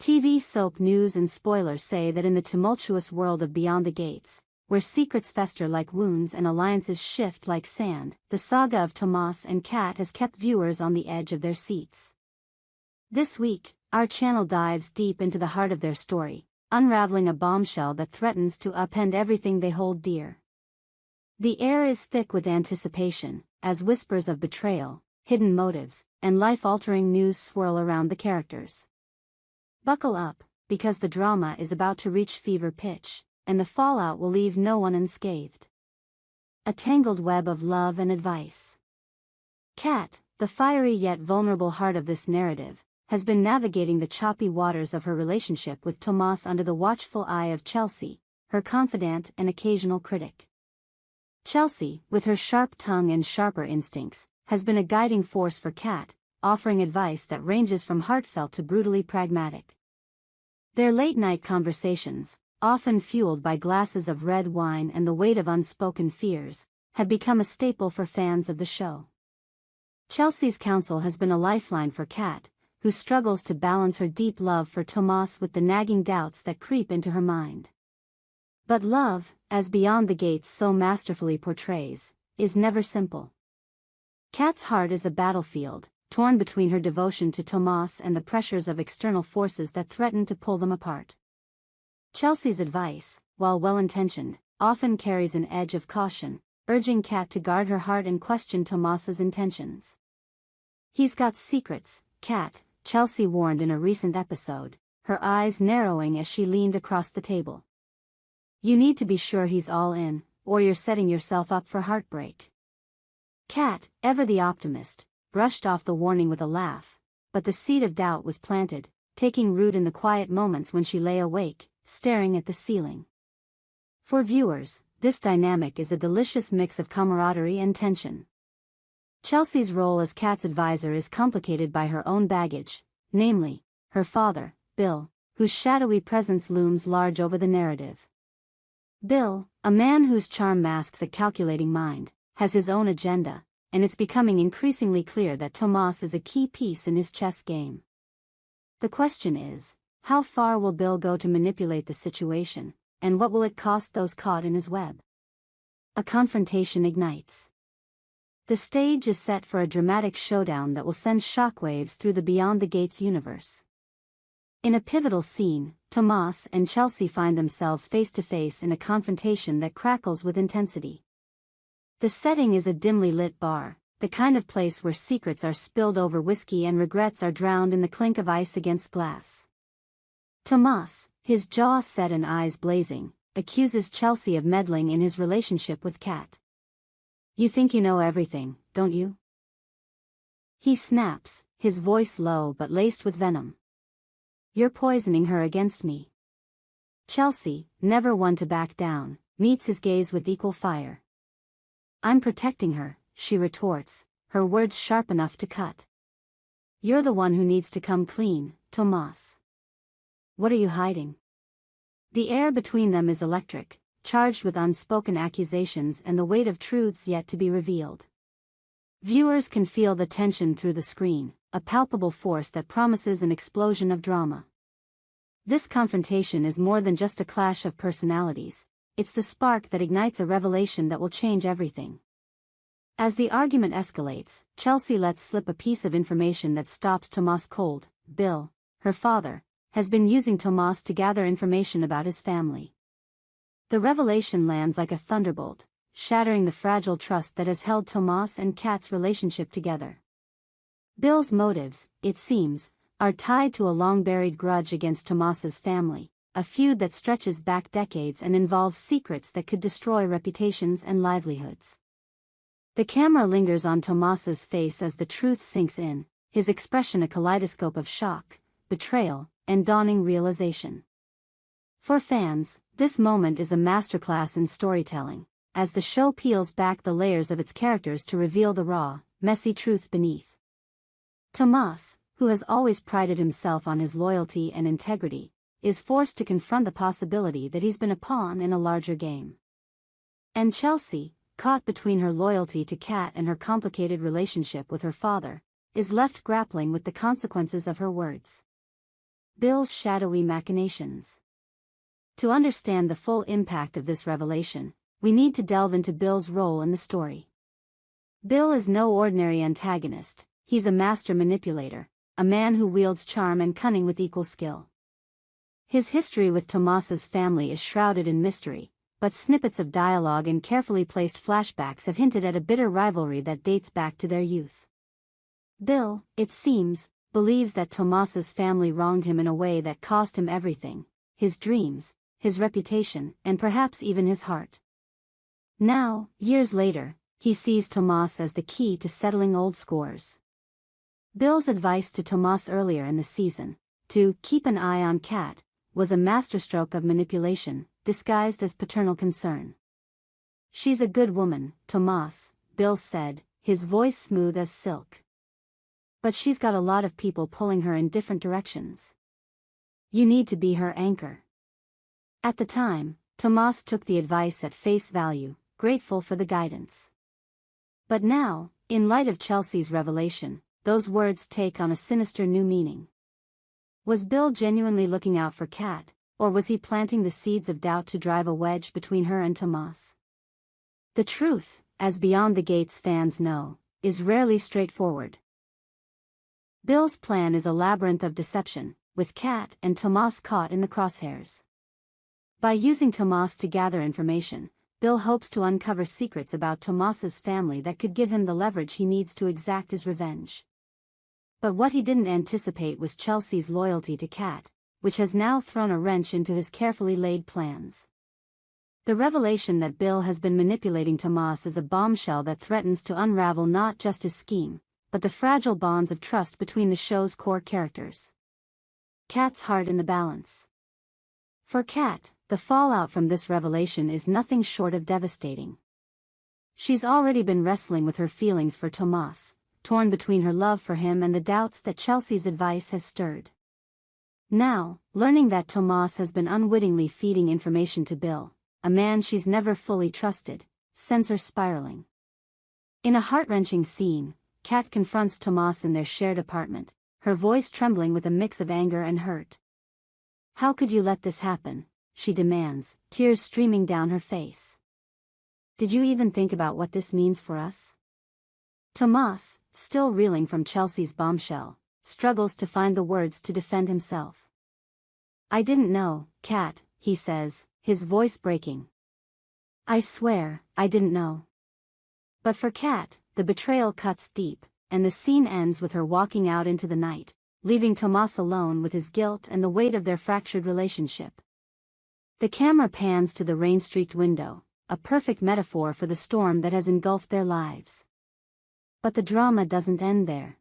TV soap news and spoilers say that in the tumultuous world of Beyond the Gates, where secrets fester like wounds and alliances shift like sand, the saga of Tomas and Kat has kept viewers on the edge of their seats. This week, our channel dives deep into the heart of their story, unraveling a bombshell that threatens to upend everything they hold dear. The air is thick with anticipation, as whispers of betrayal, hidden motives, and life-altering news swirl around the characters. Buckle up, because the drama is about to reach fever pitch, and the fallout will leave no one unscathed. A tangled web of love and advice. Kat, the fiery yet vulnerable heart of this narrative, has been navigating the choppy waters of her relationship with Tomas under the watchful eye of Chelsee, her confidant and occasional critic. Chelsee, with her sharp tongue and sharper instincts, has been a guiding force for Kat, offering advice that ranges from heartfelt to brutally pragmatic. Their late-night conversations, often fueled by glasses of red wine and the weight of unspoken fears, have become a staple for fans of the show. Chelsee's counsel has been a lifeline for Kat, who struggles to balance her deep love for Tomas with the nagging doubts that creep into her mind. But love, as Beyond the Gates so masterfully portrays, is never simple. Kat's heart is a battlefield, torn between her devotion to Tomas and the pressures of external forces that threaten to pull them apart. Chelsee's advice, while well-intentioned, often carries an edge of caution, urging Kat to guard her heart and question Tomas's intentions. "He's got secrets, Kat," Chelsee warned in a recent episode, her eyes narrowing as she leaned across the table. "You need to be sure he's all in, or you're setting yourself up for heartbreak." Kat, ever the optimist, brushed off the warning with a laugh, but the seed of doubt was planted, taking root in the quiet moments when she lay awake, staring at the ceiling. For viewers, this dynamic is a delicious mix of camaraderie and tension. Chelsee's role as Kat's advisor is complicated by her own baggage, namely, her father, Bill, whose shadowy presence looms large over the narrative. Bill, a man whose charm masks a calculating mind, has his own agenda, and it's becoming increasingly clear that Tomas is a key piece in his chess game. The question is, how far will Bill go to manipulate the situation, and what will it cost those caught in his web? A confrontation ignites. The stage is set for a dramatic showdown that will send shockwaves through the Beyond the Gates universe. In a pivotal scene, Tomas and Chelsee find themselves face to face in a confrontation that crackles with intensity. The setting is a dimly lit bar, the kind of place where secrets are spilled over whiskey and regrets are drowned in the clink of ice against glass. Tomas, his jaw set and eyes blazing, accuses Chelsee of meddling in his relationship with Kat. "You think you know everything, don't you?" He snaps, his voice low but laced with venom. "You're poisoning her against me." Chelsee, never one to back down, meets his gaze with equal fire. "I'm protecting her," she retorts, her words sharp enough to cut. "You're the one who needs to come clean, Tomas. What are you hiding?" The air between them is electric, charged with unspoken accusations and the weight of truths yet to be revealed. Viewers can feel the tension through the screen, a palpable force that promises an explosion of drama. This confrontation is more than just a clash of personalities, it's the spark that ignites a revelation that will change everything. As the argument escalates, Chelsee lets slip a piece of information that stops Tomas cold. Bill, her father, has been using Tomas to gather information about his family. The revelation lands like a thunderbolt, shattering the fragile trust that has held Tomas and Kat's relationship together. Bill's motives, it seems, are tied to a long-buried grudge against Tomas's family, a feud that stretches back decades and involves secrets that could destroy reputations and livelihoods. The camera lingers on Tomas's face as the truth sinks in, his expression a kaleidoscope of shock, betrayal, and dawning realization. For fans, this moment is a masterclass in storytelling, as the show peels back the layers of its characters to reveal the raw, messy truth beneath. Tomas, who has always prided himself on his loyalty and integrity, is forced to confront the possibility that he's been a pawn in a larger game. And Chelsee, caught between her loyalty to Kat and her complicated relationship with her father, is left grappling with the consequences of her words. Bill's shadowy machinations. To understand the full impact of this revelation, we need to delve into Bill's role in the story. Bill is no ordinary antagonist, he's a master manipulator, a man who wields charm and cunning with equal skill. His history with Tomas's family is shrouded in mystery, but snippets of dialogue and carefully placed flashbacks have hinted at a bitter rivalry that dates back to their youth. Bill, it seems, believes that Tomas's family wronged him in a way that cost him everything: his dreams, his reputation, and perhaps even his heart. Now, years later, he sees Tomas as the key to settling old scores. Bill's advice to Tomas earlier in the season, to keep an eye on Kat, was a masterstroke of manipulation, disguised as paternal concern. "She's a good woman, Tomas," Bill said, his voice smooth as silk. "But she's got a lot of people pulling her in different directions. You need to be her anchor." At the time, Tomas took the advice at face value, grateful for the guidance. But now, in light of Chelsea's revelation, those words take on a sinister new meaning. Was Bill genuinely looking out for Kat, or was he planting the seeds of doubt to drive a wedge between her and Tomas? The truth, as Beyond the Gates fans know, is rarely straightforward. Bill's plan is a labyrinth of deception, with Kat and Tomas caught in the crosshairs. By using Tomas to gather information, Bill hopes to uncover secrets about Tomas's family that could give him the leverage he needs to exact his revenge. But what he didn't anticipate was Chelsea's loyalty to Kat, which has now thrown a wrench into his carefully laid plans. The revelation that Bill has been manipulating Tomas is a bombshell that threatens to unravel not just his scheme, but the fragile bonds of trust between the show's core characters. Kat's heart in the balance. For Kat, the fallout from this revelation is nothing short of devastating. She's already been wrestling with her feelings for Tomas, torn between her love for him and the doubts that Chelsea's advice has stirred. Now, learning that Tomas has been unwittingly feeding information to Bill, a man she's never fully trusted, sends her spiraling. In a heart-wrenching scene, Kat confronts Tomas in their shared apartment, her voice trembling with a mix of anger and hurt. "How could you let this happen?" she demands, tears streaming down her face. "Did you even think about what this means for us?" Tomas, still reeling from Chelsea's bombshell, struggles to find the words to defend himself. "I didn't know, Kat," he says, his voice breaking. "I swear, I didn't know." But for Kat, the betrayal cuts deep, and the scene ends with her walking out into the night, leaving Tomas alone with his guilt and the weight of their fractured relationship. The camera pans to the rain-streaked window, a perfect metaphor for the storm that has engulfed their lives. But the drama doesn't end there.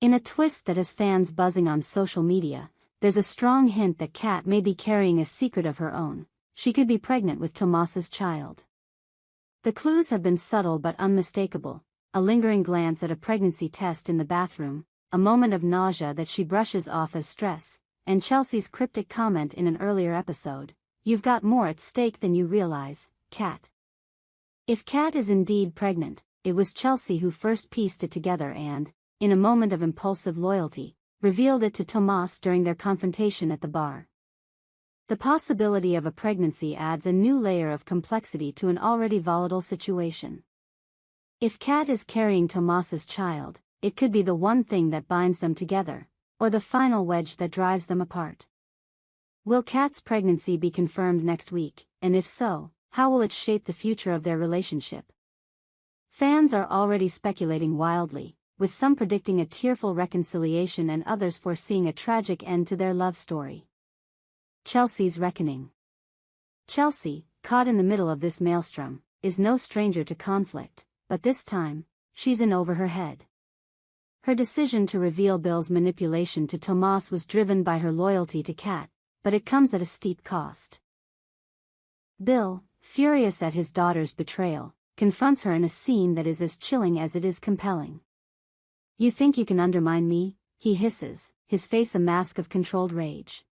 In a twist that has fans buzzing on social media, there's a strong hint that Kat may be carrying a secret of her own. She could be pregnant with Tomas's child. The clues have been subtle but unmistakable: a lingering glance at a pregnancy test in the bathroom, a moment of nausea that she brushes off as stress, and Chelsea's cryptic comment in an earlier episode: "You've got more at stake than you realize, Kat." If Kat is indeed pregnant, it was Chelsee who first pieced it together and, in a moment of impulsive loyalty, revealed it to Tomas during their confrontation at the bar. The possibility of a pregnancy adds a new layer of complexity to an already volatile situation. If Kat is carrying Tomas's child, it could be the one thing that binds them together, or the final wedge that drives them apart. Will Kat's pregnancy be confirmed next week, and if so, how will it shape the future of their relationship? Fans are already speculating wildly, with some predicting a tearful reconciliation and others foreseeing a tragic end to their love story. Chelsea's reckoning. Chelsee, caught in the middle of this maelstrom, is no stranger to conflict, but this time, she's in over her head. Her decision to reveal Bill's manipulation to Tomas was driven by her loyalty to Kat, but it comes at a steep cost. Bill, furious at his daughter's betrayal, confronts her in a scene that is as chilling as it is compelling. "You think you can undermine me?" he hisses, his face a mask of controlled rage.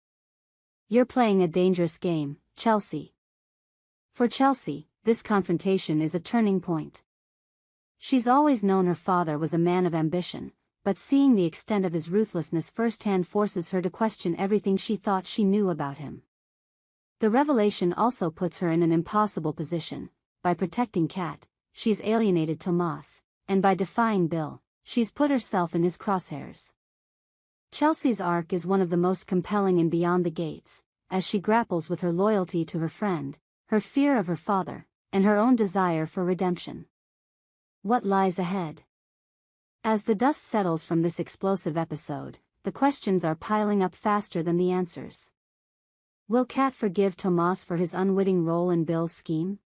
"You're playing a dangerous game, Chelsee." For Chelsee, this confrontation is a turning point. She's always known her father was a man of ambition, but seeing the extent of his ruthlessness firsthand forces her to question everything she thought she knew about him. The revelation also puts her in an impossible position. By protecting Kat, she's alienated Tomas, and by defying Bill, she's put herself in his crosshairs. Chelsea's arc is one of the most compelling in Beyond the Gates, as she grapples with her loyalty to her friend, her fear of her father, and her own desire for redemption. What lies ahead? As the dust settles from this explosive episode, the questions are piling up faster than the answers. Will Kat forgive Tomas for his unwitting role in Bill's scheme?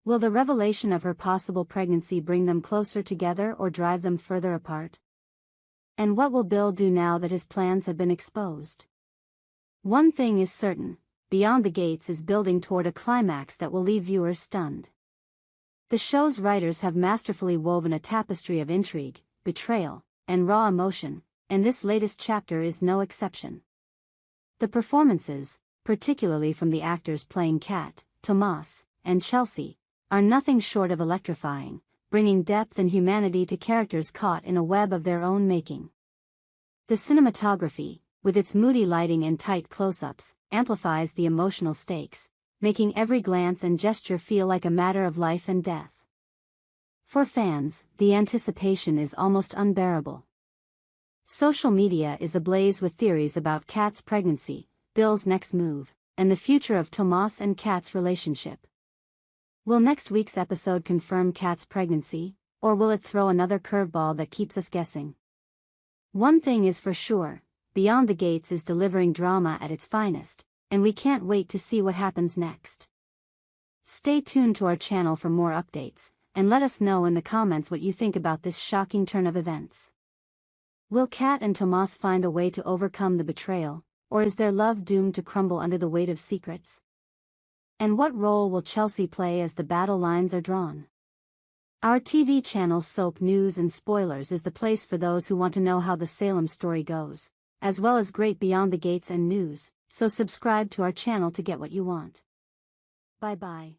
Will the revelation of her possible pregnancy bring them closer together or drive them further apart? And what will Bill do now that his plans have been exposed? One thing is certain, Beyond the Gates is building toward a climax that will leave viewers stunned. The show's writers have masterfully woven a tapestry of intrigue, betrayal, and raw emotion, and this latest chapter is no exception. The performances, particularly from the actors playing Kat, Tomas, and Chelsee, are nothing short of electrifying, bringing depth and humanity to characters caught in a web of their own making. The cinematography, with its moody lighting and tight close-ups, amplifies the emotional stakes, making every glance and gesture feel like a matter of life and death. For fans, the anticipation is almost unbearable. Social media is ablaze with theories about Kat's pregnancy, Bill's next move, and the future of Tomas and Kat's relationship. Will next week's episode confirm Kat's pregnancy, or will it throw another curveball that keeps us guessing? One thing is for sure, Beyond the Gates is delivering drama at its finest, and we can't wait to see what happens next. Stay tuned to our channel for more updates, and let us know in the comments what you think about this shocking turn of events. Will Kat and Tomas find a way to overcome the betrayal, or is their love doomed to crumble under the weight of secrets? And what role will Chelsee play as the battle lines are drawn? Our TV channel Soap News and Spoilers is the place for those who want to know how the Salem story goes, as well as great Beyond the Gates and news, so subscribe to our channel to get what you want. Bye-bye.